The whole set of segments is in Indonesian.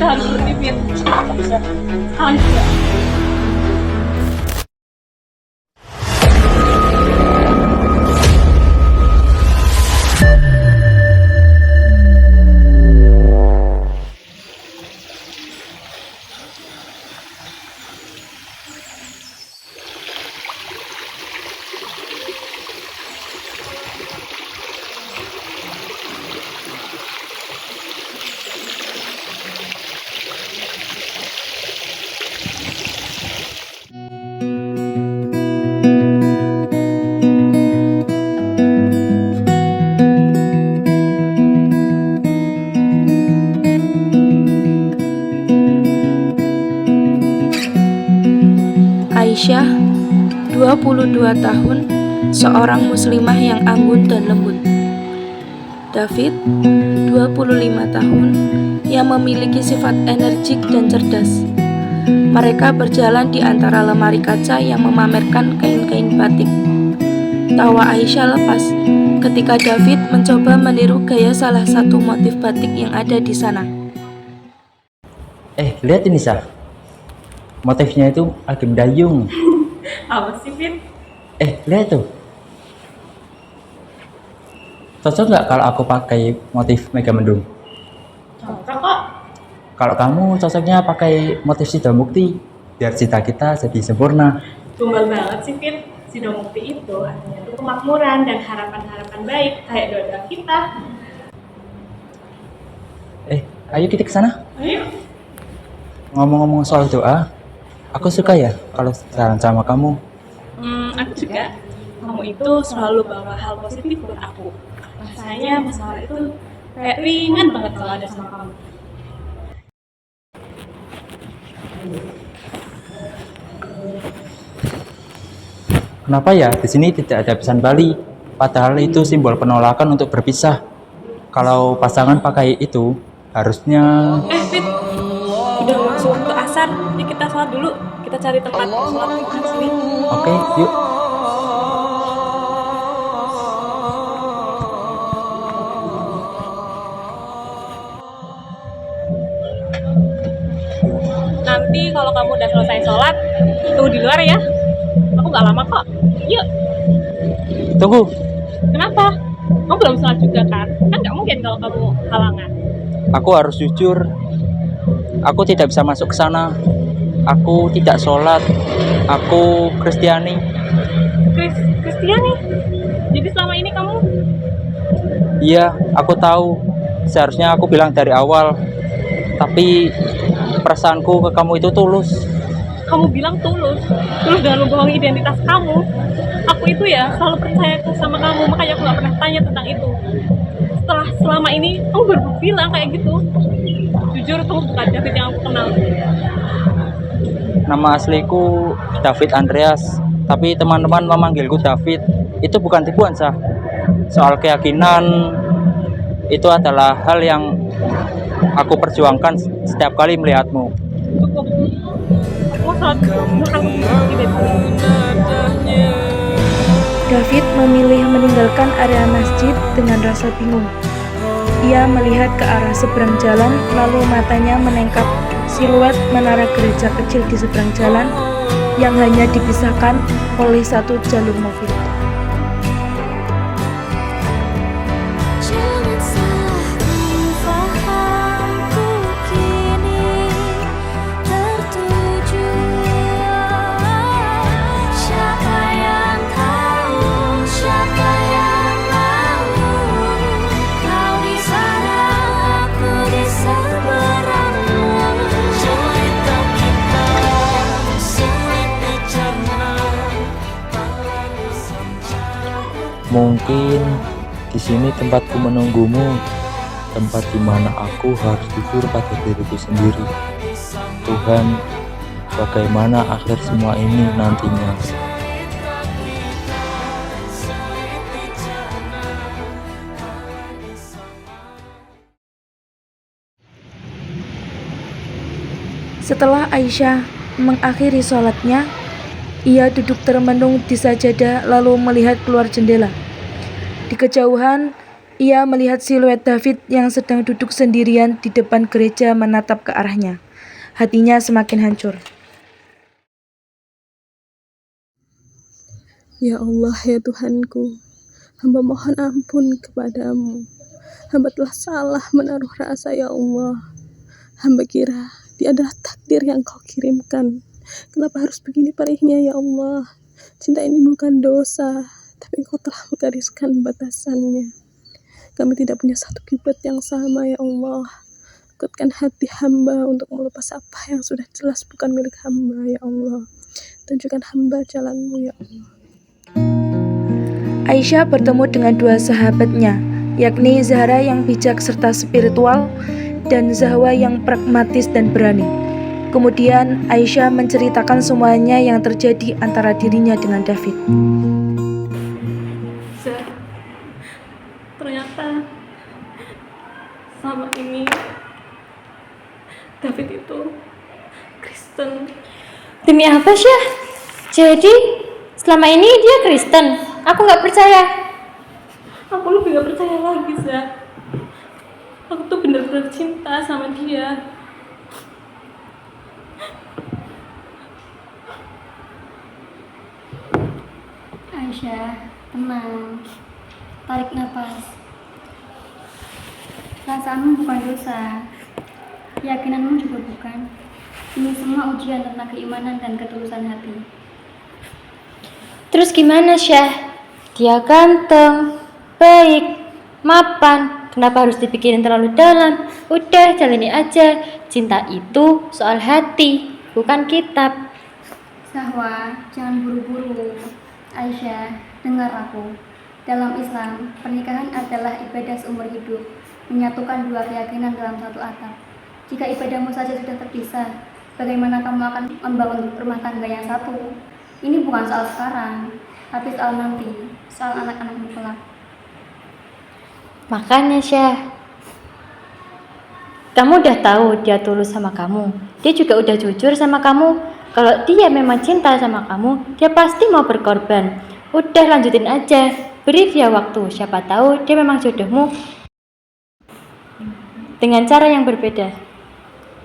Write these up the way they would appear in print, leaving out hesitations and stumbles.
kita harus berhenti, Fit. Sekarang juga. Aisyah, 22 tahun, seorang muslimah yang anggun dan lembut. David, 25 tahun, yang memiliki sifat energik dan cerdas. Mereka berjalan di antara lemari kaca yang memamerkan kain-kain batik. Tawa Aisyah lepas ketika David mencoba meniru gaya salah satu motif batik yang ada di sana. Lihat ini, Sah. Motifnya itu lagi mendayung. Apa sih, Fit? Lihat tuh. Cocok nggak kalau aku pakai motif Mega Mendung? Cocok kok. Kalau kamu cocoknya pakai motif Sidomukti, biar cita kita jadi sempurna. Tumbal banget sih, Fit. Sidomukti itu artinya itu kemakmuran dan harapan-harapan baik, kayak doa kita. Ayo kita ke sana. Ayo. Ngomong-ngomong soal doa, aku suka ya kalau saran sama kamu. Aku juga. Kamu itu selalu bawa hal positif buat aku. Rasanya masalah itu kayak ringan banget kalau ada sama kamu. Kenapa ya di sini tidak ada pesan Bali? Padahal itu simbol penolakan untuk berpisah. Kalau pasangan pakai itu, harusnya Fit, udah masuk waktu asar. Yuk kita sholat dulu. Kita cari tempat sholat di sini. oke, yuk. Nanti kalau kamu udah selesai sholat, tunggu di luar ya. Aku nggak lama kok. Yuk. Tunggu, Kenapa? Kamu belum sholat juga kan? Kan nggak mungkin kalau kamu halangan. aku harus jujur. Aku tidak bisa masuk ke sana. Aku tidak sholat. Aku Kristiani. Kristiani? Jadi selama ini kamu Iya, aku tahu. Seharusnya aku bilang dari awal. Tapi perasaanku ke kamu itu tulus. bilang tulus dengan membohongi identitas kamu. Aku itu ya selalu percaya sama kamu, makanya aku nggak pernah tanya tentang itu. Setelah selama ini kamu baru bilang kayak gitu. Jujur kamu bukan David yang aku kenal. Nama asliku David Andreas, tapi teman-teman memanggilku David. Itu bukan tipuan, Sah. Soal keyakinan, itu adalah hal yang aku perjuangkan setiap kali melihatmu. Cukup. Aku saat makan tidak. David memilih meninggalkan area masjid dengan rasa bingung. Ia melihat ke arah seberang jalan, lalu matanya menangkap siluet menara gereja kecil di seberang jalan yang hanya dipisahkan oleh satu jalur mobil. Mungkin di sini tempatku menunggumu, tempat di mana aku harus jujur pada diriku sendiri. Tuhan, bagaimana akhir semua ini nantinya? Setelah Aisyah mengakhiri sholatnya, ia duduk termenung di sajadah lalu melihat keluar jendela. Di kejauhan, Ia melihat siluet David yang sedang duduk sendirian di depan gereja menatap ke arahnya. Hatinya semakin hancur. Ya Allah, ya Tuhanku, hamba mohon ampun kepadamu. Hamba telah salah menaruh rasa, ya Allah. Hamba kira dia adalah takdir yang kau kirimkan. Kenapa harus begini perihnya, ya Allah? Cinta ini bukan dosa, tapi kau telah menggariskan batasannya. Kami tidak punya satu kiblat yang sama, ya Allah. Kuatkan hati hamba untuk melepas apa yang sudah jelas bukan milik hamba, ya Allah. Tunjukkan hamba jalanmu, ya Allah. Aisyah bertemu dengan dua sahabatnya, yakni Zahra yang bijak serta spiritual, dan Zahwa yang pragmatis dan berani. Kemudian Aisyah menceritakan semuanya yang terjadi antara dirinya dengan David. Ternyata selama ini David itu Kristen. Demi apa, Syah? Jadi, selama ini dia Kristen? Aku nggak percaya. Aku lebih gak percaya lagi, Zah. Aku tuh bener-bener cinta sama dia. Aisyah, tenang. Tarik nafas. Perasaanmu bukan dosa. Keyakinanmu juga bukan. Ini semua ujian tentang keimanan dan ketulusan hati. Terus gimana, Syah? Dia ganteng, baik, mapan. Kenapa harus dipikirin terlalu dalam? Udah, jalani aja. Cinta itu soal hati, bukan kitab. Sahwa, jangan buru-buru. Aisyah, dengar aku. Dalam Islam, pernikahan adalah ibadah seumur hidup, menyatukan dua keyakinan dalam satu atap. Jika ibadahmu saja sudah terpisah, bagaimana kamu akan membangun rumah tangga yang satu? Ini bukan soal sekarang, tapi soal nanti, soal anak-anakmu kelak. Makanya, Syah, kamu udah tahu dia tulus sama kamu. Dia juga udah jujur sama kamu. Kalau dia memang cinta sama kamu, dia pasti mau berkorban. Udah, lanjutin aja. Beri dia waktu. Siapa tahu dia memang jodohmu dengan cara yang berbeda.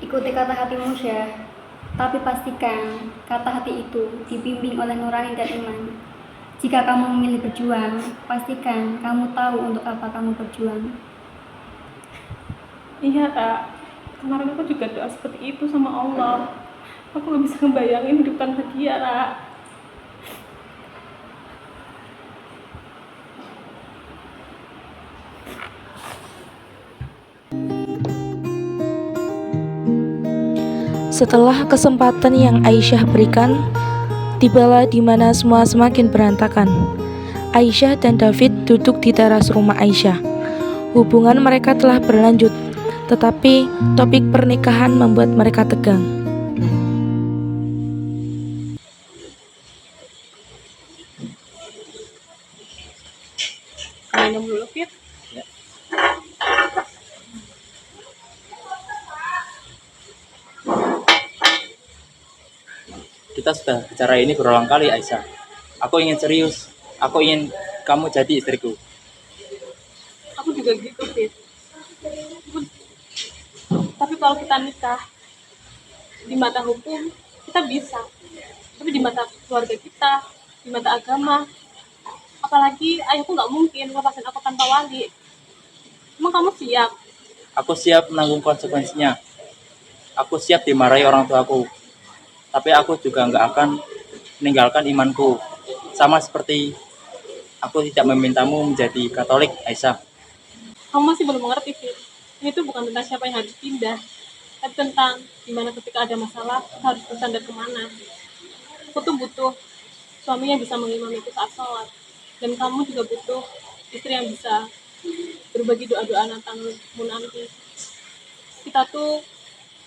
Ikuti kata hatimu, Syah. Tapi pastikan kata hati itu dibimbing oleh nurani dan iman. Jika kamu memilih berjuang, pastikan kamu tahu untuk apa kamu berjuang. Iya, Kak. Kemarin aku juga doa seperti itu sama Allah. Aku gak bisa ngebayangin hidup tanpa dia, Kak. Setelah kesempatan yang Aisyah berikan, tibalah di mana semua semakin berantakan. Aisyah dan David duduk di teras rumah Aisyah. Hubungan mereka telah berlanjut, tetapi topik pernikahan membuat mereka tegang. Minum dulu, Fit. Kita sudah bicara ini berulang kali, Aisyah. Aku ingin serius. Aku ingin kamu jadi istriku. Aku juga gitu, Fit. Tapi kalau kita nikah, di mata hukum, kita bisa. Tapi di mata keluarga kita, di mata agama, apalagi ayahku nggak mungkin lepasin aku tanpa wali. Emang kamu siap? Aku siap menanggung konsekuensinya. Aku siap dimarahi orang tuaku. Tapi aku juga nggak akan meninggalkan imanku. Sama seperti aku tidak memintamu menjadi Katolik, Aisyah. Kamu masih belum mengerti, Fit. Ini tuh bukan tentang siapa yang harus pindah, tapi tentang gimana ketika ada masalah, kita harus bersandar kemana. Aku tuh butuh suami yang bisa mengimamiku saat sholat. Dan kamu juga butuh istri yang bisa berbagi doa-doa Natalmu nanti. Kita tuh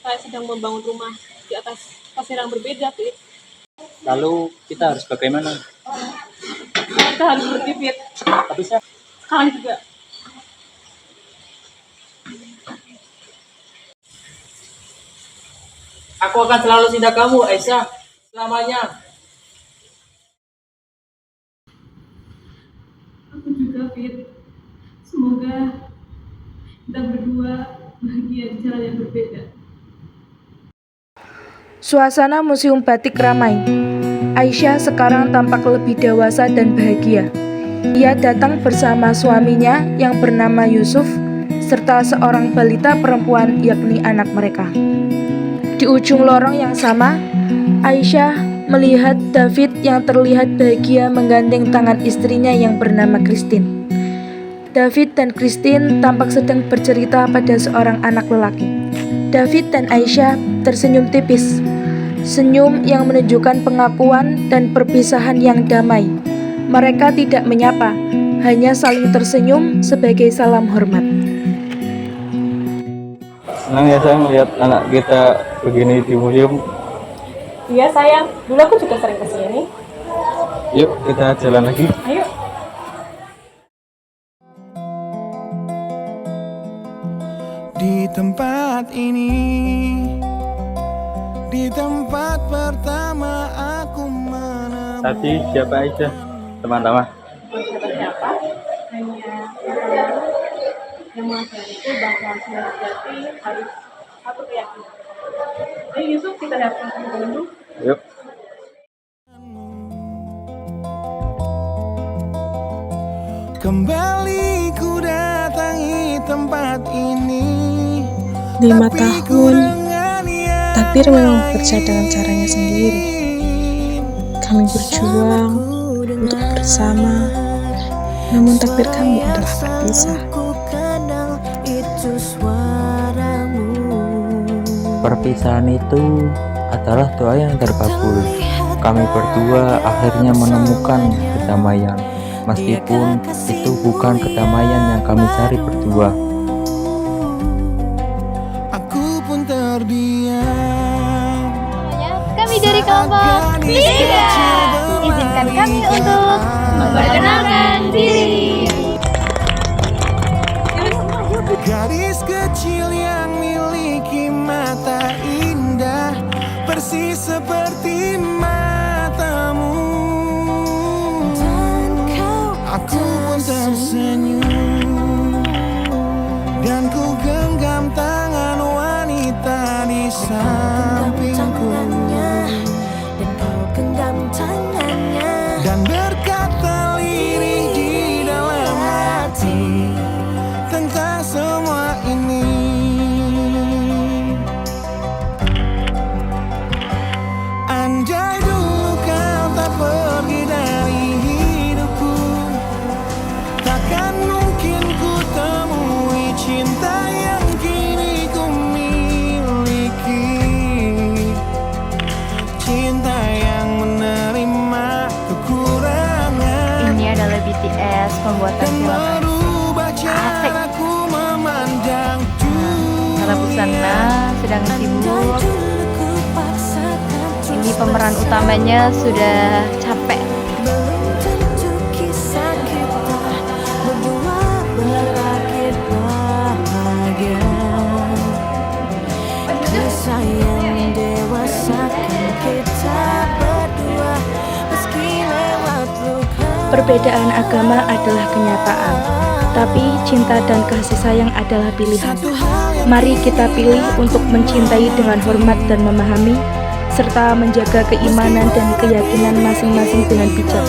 kayak sedang membangun rumah di atas pasir yang berbeda, Fit. Lalu kita harus bagaimana? Kita harus berhenti, Fit. Tapi saya Sekarang juga. Aku akan selalu cinta kamu, Aisyah, selamanya. Aku juga, Fit. Semoga dia di jalan yang berbeda. Suasana museum batik ramai. Aisyah sekarang tampak lebih dewasa dan bahagia. Ia datang bersama suaminya yang bernama Yusuf serta seorang balita perempuan yakni anak mereka. Di ujung lorong yang sama, Aisyah melihat David yang terlihat bahagia menggandeng tangan istrinya yang bernama Christine. David dan Christine tampak sedang bercerita pada seorang anak lelaki. David dan Aisyah tersenyum tipis, senyum yang menunjukkan pengakuan dan perpisahan yang damai. Mereka tidak menyapa, hanya saling tersenyum sebagai salam hormat. Senang ya saya melihat anak kita begini di museum. Iya sayang, dulu aku juga sering kesini. Yuk kita jalan lagi. Ayo. Di tempat ini, di tempat pertama aku menemukan. Tadi siapa aja teman-teman? Siapa-siapa, hanya yang mengajariku bahwa sejati harus satu keyakinan. Ayo Yusuf, kita lihat dulu. Yuk. Kembali ku datangi tempat ini. 5 tahun, takdir memang bekerja dengan caranya sendiri. Kami berjuang untuk bersama, namun takdir kami adalah berpisah. Perpisahan itu adalah doa yang terkabul. Kami berdua akhirnya menemukan kedamaian, meskipun itu bukan kedamaian yang kami cari berdua. Aku pun terdiam. Kami dari kelompok Liga. Izinkan kami untuk memperkenalkan diri. Gadis kecil yang miliki mata indah, persis seperti matamu. Aku pun tersenyum, dan ku genggam tangan wanita di sampingku, dan berkata lirih di dalam hati tentang semua ini. Andai dulu kau tak pergi dari hidupku, takkan mungkin ku temui cinta yang kini ku miliki. Cinta yang menerima kekurangan Ini adalah BTS pembuatan dan film. merubah Asik. caraku memandang Kalau Busana sedang sibuk. Ini pemeran utamanya sudah capek. Perbedaan agama adalah kenyataan, tapi cinta dan kasih sayang adalah pilihan. Mari kita pilih untuk mencintai dengan hormat dan memahami, serta menjaga keimanan dan keyakinan masing-masing dengan bijak.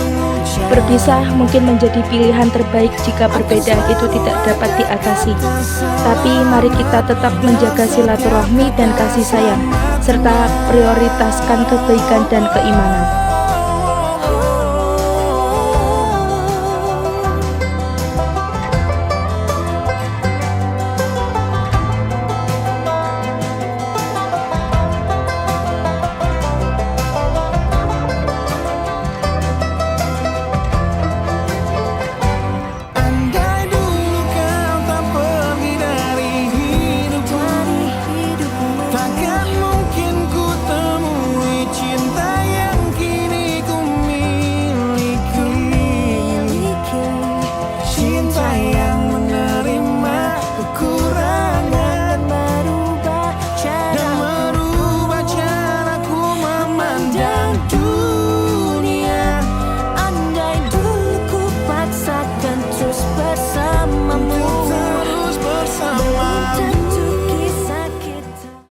Berpisah mungkin menjadi pilihan terbaik jika perbedaan itu tidak dapat diatasi. Tapi mari kita tetap menjaga silaturahmi dan kasih sayang, serta prioritaskan kebaikan dan keimanan. Andai dulu kau tak pergi dari hidupku, takkan